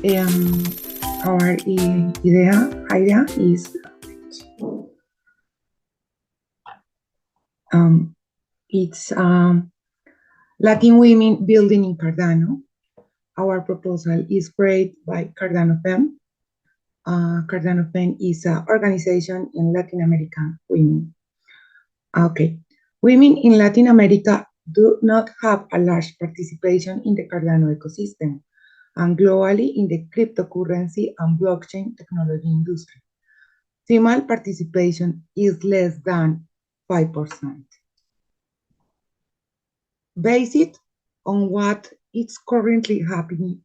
Our idea is it's Latin women building in Cardano. Our proposal is created by Cardano Fund. Cardano Fund is an organization in Latin American women. Okay, women in Latin America do not have a large participation in the Cardano ecosystem and globally in the cryptocurrency and blockchain technology industry. Female participation is less than 5%. Based on what is currently happening,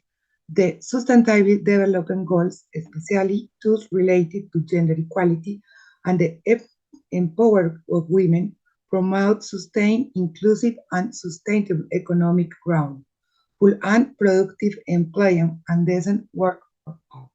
the Sustainable Development Goals, especially those related to gender equality and the empowerment of women, promote sustained, inclusive, and sustainable economic growth, full and productive employment, and decent work for all.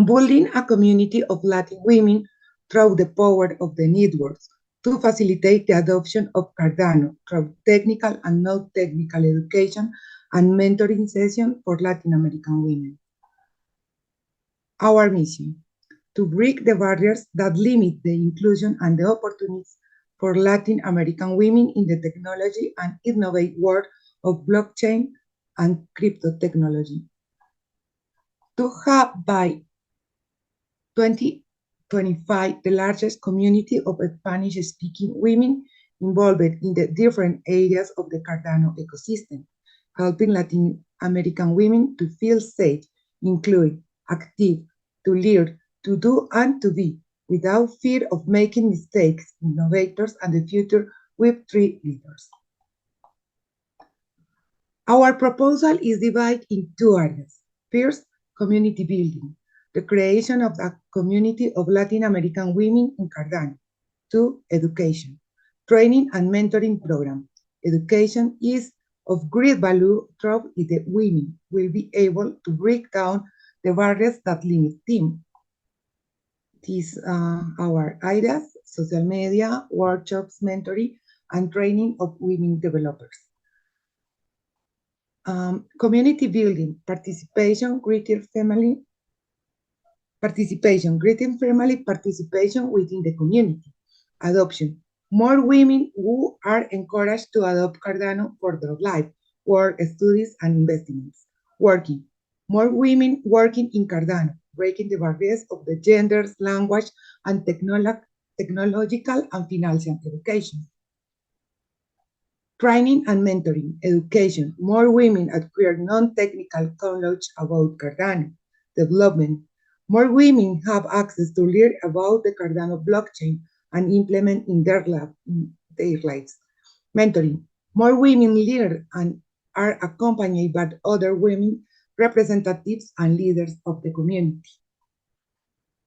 Building a community of Latin women through the power of the networks to facilitate the adoption of Cardano through technical and non-technical education and mentoring sessions for Latin American women. Our mission, to break the barriers that limit the inclusion and the opportunities for Latin American women in the technology and innovative world of blockchain and crypto technology. To have by 2025 the largest community of Spanish-speaking women involved in the different areas of the Cardano ecosystem, helping Latin American women to feel safe, included, active, to learn, to do, and to be, without fear of making mistakes, innovators, and the future Web3 leaders. Our proposal is divided in two areas. First, community building, the creation of a community of Latin American women in Cardano. Two, education, training and mentoring program. Education is of great value through it the women will be able to break down the barriers that limit them. These are our ideas, social media, workshops, mentoring, and training of women developers. Community building, participation, greater family participation within the community. Adoption, more women who are encouraged to adopt Cardano for their life, work, studies, and investments. Working, more women working in Cardano, breaking the barriers of the genders, language, and technological and financial education. Training and mentoring, education, more women acquire non-technical knowledge about Cardano. Development, more women have access to learn about the Cardano blockchain and implement in their lives. Mentoring, more women learn and are accompanied by other women representatives and leaders of the community.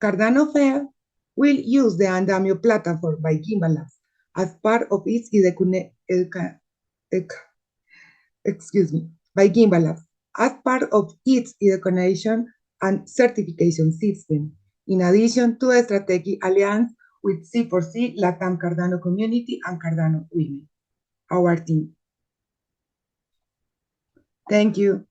Cardano Fair will use the Andamio platform by Gimbal as part of its by Gimbal as part of its education and certification system, in addition to a strategic alliance with C4C, Latam Cardano Community, and Cardano Women, our team. Thank you.